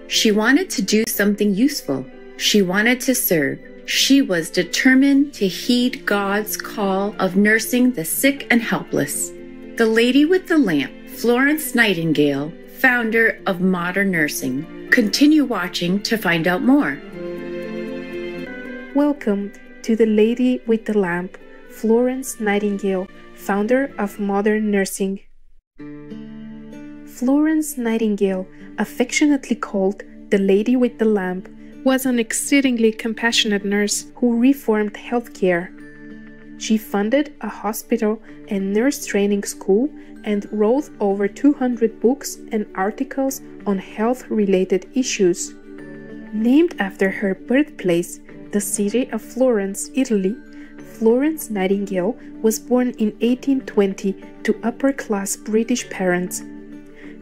She wanted to do something useful. She wanted to serve. She was determined to heed God's call of nursing the sick and helpless. The Lady with the Lamp, Florence Nightingale, founder of modern nursing. Continue watching to find out more. Welcome to The Lady with the Lamp, Florence Nightingale, founder of modern nursing. Florence Nightingale, affectionately called the Lady with the Lamp, was an exceedingly compassionate nurse who reformed healthcare. She funded a hospital and nurse training school and wrote over 200 books and articles on health-related issues. Named after her birthplace, the city of Florence, Italy, Florence Nightingale was born in 1820 to upper-class British parents.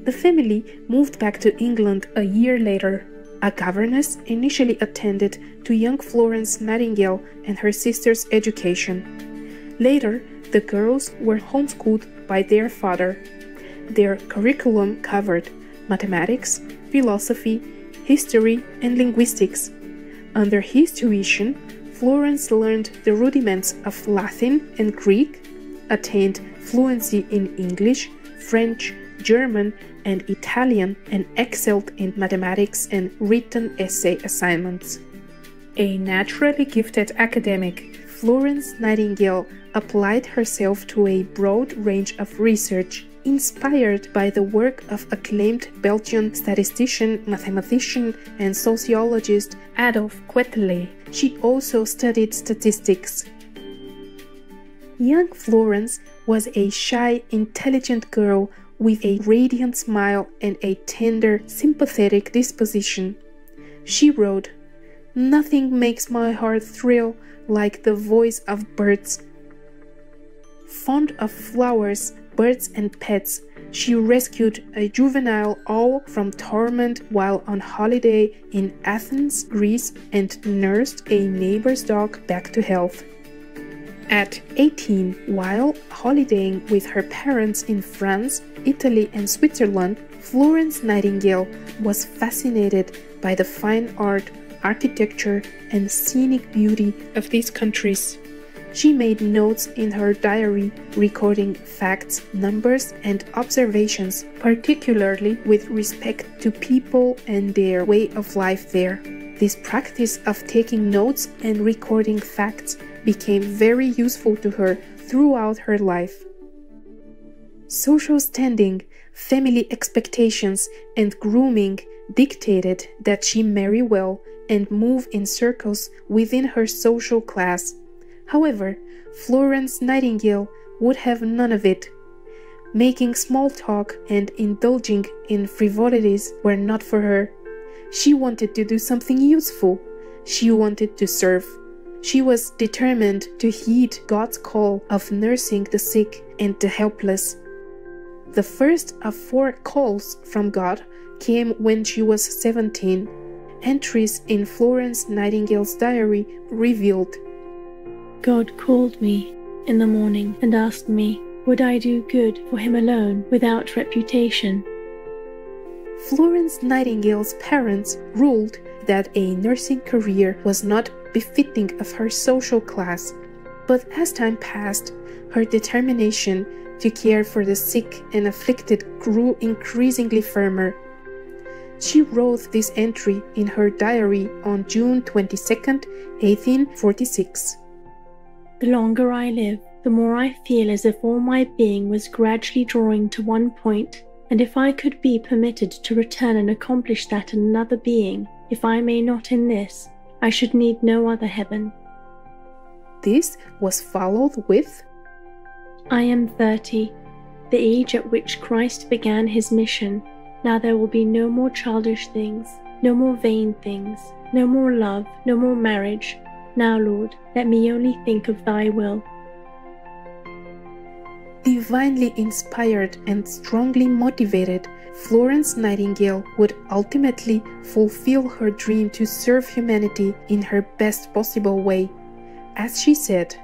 The family moved back to England a year later. A governess initially attended to young Florence Nightingale and her sister's education. Later, the girls were homeschooled by their father. Their curriculum covered mathematics, philosophy, history, and linguistics. Under his tuition, Florence learned the rudiments of Latin and Greek, attained fluency in English, French, German, and Italian, and excelled in mathematics and written essay assignments. A naturally gifted academic, Florence Nightingale applied herself to a broad range of research, inspired by the work of acclaimed Belgian statistician, mathematician, and sociologist Adolphe Quetelet. She also studied statistics. Young Florence was a shy, intelligent girl with a radiant smile and a tender, sympathetic disposition. She wrote, "Nothing makes my heart thrill like the voice of birds." Fond of flowers, birds, and pets, she rescued a juvenile owl from torment while on holiday in Athens, Greece, and nursed a neighbor's dog back to health. At 18, while holidaying with her parents in France, Italy, and Switzerland, Florence Nightingale was fascinated by the fine art, architecture, and scenic beauty of these countries. She made notes in her diary, recording facts, numbers, and observations, particularly with respect to people and their way of life there. This practice of taking notes and recording facts became very useful to her throughout her life. Social standing, family expectations, and grooming dictated that she marry well and move in circles within her social class. However, Florence Nightingale would have none of it. Making small talk and indulging in frivolities were not for her. She wanted to do something useful. She wanted to serve. She was determined to heed God's call of nursing the sick and the helpless. The first of 4 calls from God came when she was 17. Entries in Florence Nightingale's diary revealed, "God called me in the morning and asked me, would I do good for him alone without reputation?" Florence Nightingale's parents ruled that a nursing career was not befitting of her social class, but as time passed, her determination to care for the sick and afflicted grew increasingly firmer. She wrote this entry in her diary on June 22, 1846. "The longer I live, the more I feel as if all my being was gradually drawing to one point, and if I could be permitted to return and accomplish that in another being, if I may not in this, I should need no other heaven." This was followed with, "I am 30, the age at which Christ began his mission. Now there will be no more childish things, no more vain things, no more love, no more marriage. Now, Lord, let me only think of thy will." Divinely inspired and strongly motivated, Florence Nightingale would ultimately fulfill her dream to serve humanity in her best possible way. As she said,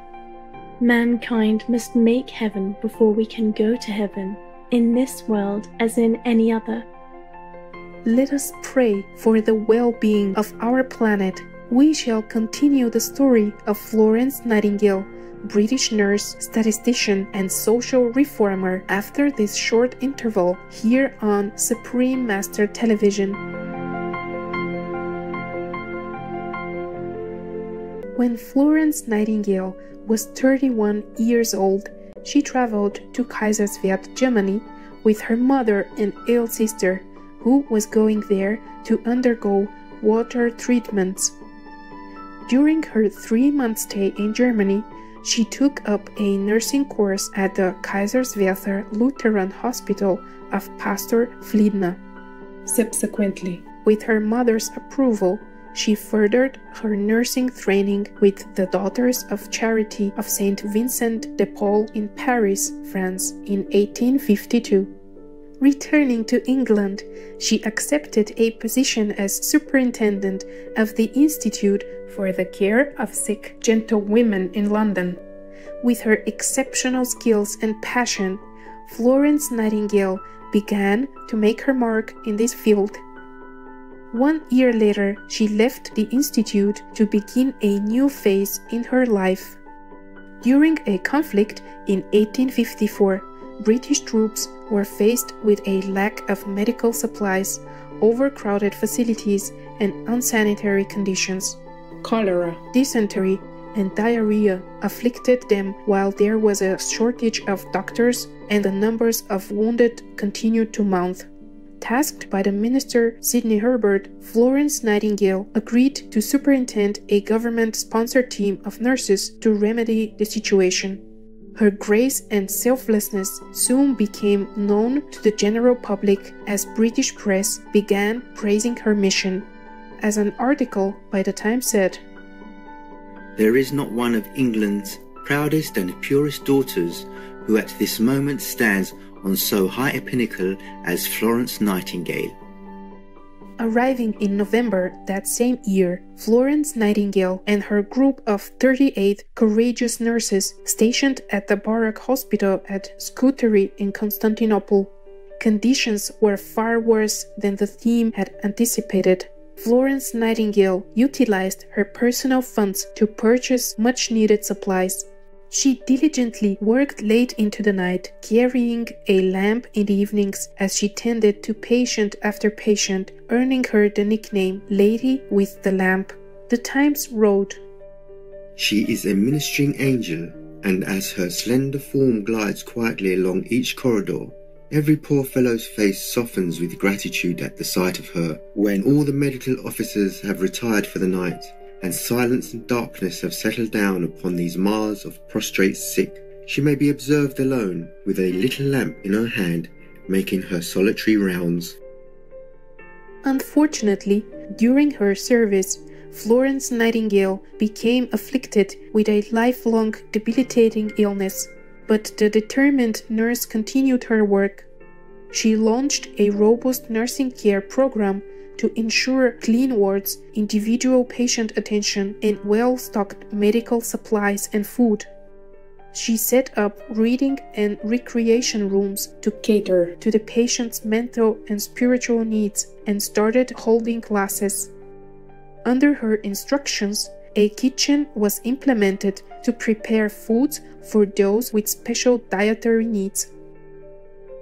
"Mankind must make heaven before we can go to heaven, in this world as in any other." let us pray for the well-being of our planet. We shall continue the story of Florence Nightingale, British nurse, statistician, and social reformer after this short interval here on Supreme Master Television. When Florence Nightingale was 31 years old, she traveled to Kaiserswerth, Germany, with her mother and ill sister, who was going there to undergo water treatments. During her 3-month stay in Germany, she took up a nursing course at the Kaiserswerther Lutheran Hospital of Pastor Fliedner. Subsequently, with her mother's approval, she furthered her nursing training with the Daughters of Charity of Saint Vincent de Paul in Paris, France, in 1852. Returning to England, she accepted a position as superintendent of the Institute for the Care of Sick Gentlewomen in London. With her exceptional skills and passion, Florence Nightingale began to make her mark in this field. 1 year later, she left the Institute to begin a new phase in her life. During a conflict in 1854, British troops were faced with a lack of medical supplies, overcrowded facilities, and unsanitary conditions. Cholera, dysentery, and diarrhea afflicted them, while there was a shortage of doctors and the numbers of wounded continued to mount. Tasked by the minister Sidney Herbert, Florence Nightingale agreed to superintend a government-sponsored team of nurses to remedy the situation. Her grace and selflessness soon became known to the general public as British press began praising her mission. As an article by The Times said, "There is not one of England's proudest and purest daughters who at this moment stands on so high a pinnacle as Florence Nightingale." Arriving in November that same year, Florence Nightingale and her group of 38 courageous nurses stationed at the Barak Hospital at Scutari in Constantinople. Conditions were far worse than the team had anticipated. Florence Nightingale utilized her personal funds to purchase much-needed supplies. She diligently worked late into the night, carrying a lamp in the evenings as she tended to patient after patient, earning her the nickname Lady with the Lamp. The Times wrote, "She is a ministering angel, and as her slender form glides quietly along each corridor, every poor fellow's face softens with gratitude at the sight of her. When all the medical officers have retired for the night, and silence and darkness have settled down upon these miles of prostrate sick, she may be observed alone, with a little lamp in her hand, making her solitary rounds." Unfortunately, during her service, Florence Nightingale became afflicted with a lifelong debilitating illness, but the determined nurse continued her work. She launched a robust nursing care program to ensure clean wards, individual patient attention, and well-stocked medical supplies and food. She set up reading and recreation rooms to cater to the patient's mental and spiritual needs and started holding classes. Under her instructions, a kitchen was implemented to prepare foods for those with special dietary needs.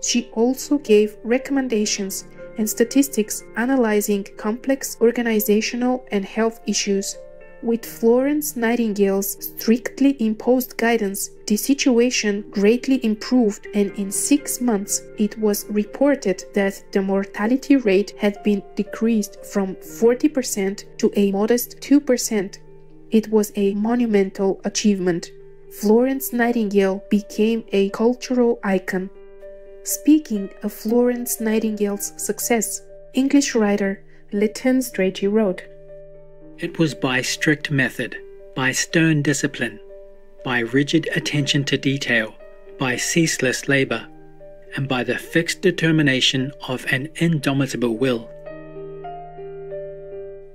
She also gave recommendations and statistics analyzing complex organizational and health issues. With Florence Nightingale's strictly imposed guidance, the situation greatly improved, and in 6 months it was reported that the mortality rate had been decreased from 40% to a modest 2%. It was a monumental achievement. Florence Nightingale became a cultural icon. Speaking of Florence Nightingale's success, English writer Lytton Strachey wrote, "It was by strict method, by stern discipline, by rigid attention to detail, by ceaseless labor, and by the fixed determination of an indomitable will."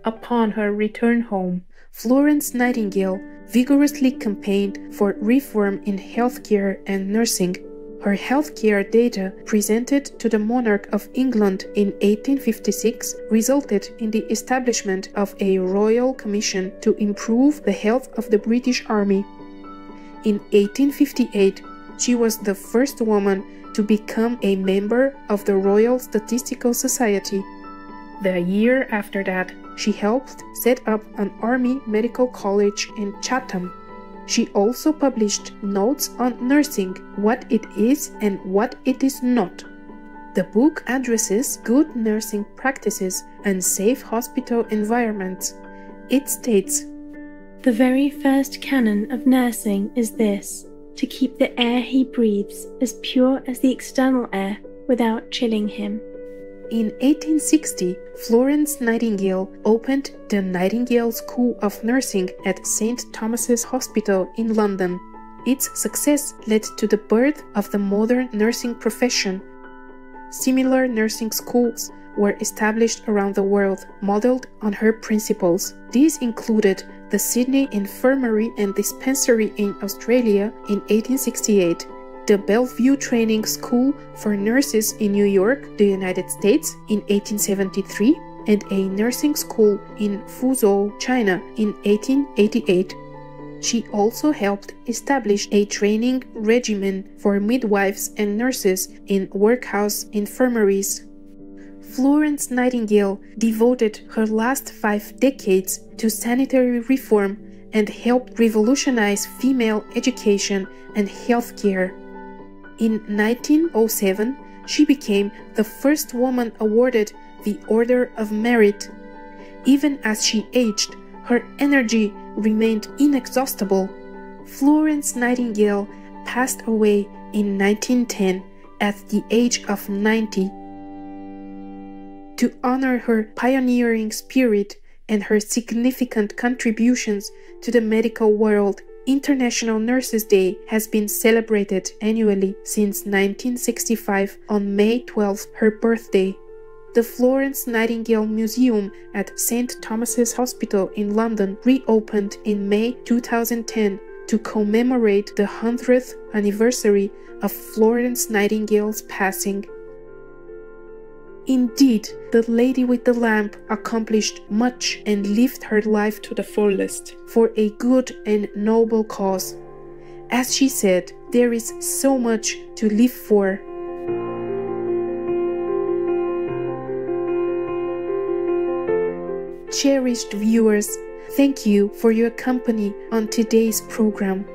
Upon her return home, Florence Nightingale vigorously campaigned for reform in healthcare and nursing. Her healthcare data presented to the monarch of England in 1856 resulted in the establishment of a royal commission to improve the health of the British Army. In 1858, she was the first woman to become a member of the Royal Statistical Society. The year after that, she helped set up an army medical college in Chatham. She also published notes on nursing, what it is and what it is not. The book addresses good nursing practices and safe hospital environments. It states, "The very first canon of nursing is this, to keep the air he breathes as pure as the external air without chilling him." In 1860, Florence Nightingale opened the Nightingale School of Nursing at St. Thomas's Hospital in London. Its success led to the birth of the modern nursing profession. Similar nursing schools were established around the world, modeled on her principles. These included the Sydney Infirmary and Dispensary in Australia in 1868, the Bellevue Training School for Nurses in New York, the United States, in 1873, and a nursing school in Fuzhou, China, in 1888. She also helped establish a training regimen for midwives and nurses in workhouse infirmaries. Florence Nightingale devoted her last 5 decades to sanitary reform and helped revolutionize female education and healthcare. In 1907, she became the first woman awarded the Order of Merit. Even as she aged, her energy remained inexhaustible. Florence Nightingale passed away in 1910 at the age of 90. To honor her pioneering spirit and her significant contributions to the medical world, International Nurses Day has been celebrated annually since 1965 on May 12, her birthday. The Florence Nightingale Museum at St. Thomas's Hospital in London reopened in May 2010 to commemorate the 100th anniversary of Florence Nightingale's passing. Indeed, the lady with the lamp accomplished much and lived her life to the fullest for a good and noble cause. As she said, there is so much to live for. Cherished viewers, thank you for your company on today's program.